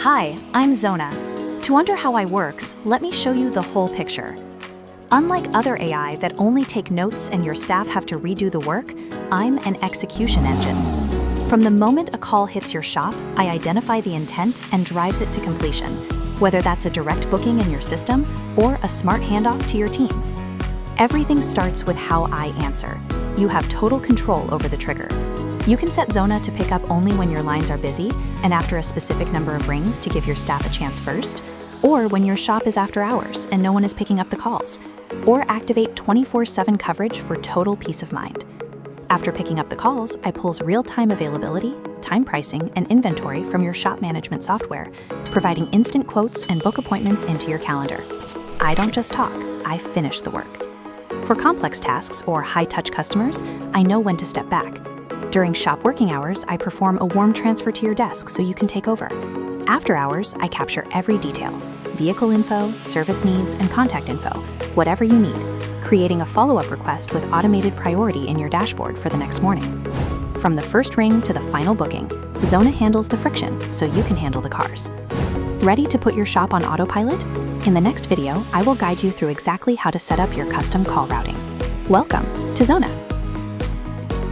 Hi, I'm XONA. To wonder how I works, let me show you the whole picture. Unlike other AI that only take notes and your staff have to redo the work, I'm an execution engine. From the moment a call hits your shop, I identify the intent and drives it to completion, whether that's a direct booking in your system or a smart handoff to your team. Everything starts with how I answer. You have total control over the trigger. You can set XONA to pick up only when your lines are busy and after a specific number of rings to give your staff a chance first, or when your shop is after hours and no one is picking up the calls, or activate 24/7 coverage for total peace of mind. After picking up the calls, I pulls real-time availability, time pricing, and inventory from your shop management software, providing instant quotes and book appointments into your calendar. I don't just talk, I finish the work. For complex tasks or high-touch customers, I know when to step back. During shop working hours, I perform a warm transfer to your desk so you can take over. After hours, I capture every detail: vehicle info, service needs, and contact info, whatever you need, creating a follow-up request with automated priority in your dashboard for the next morning. From the first ring to the final booking, XONA handles the friction so you can handle the cars. Ready to put your shop on autopilot? In the next video, I will guide you through exactly how to set up your custom call routing. Welcome to XONA.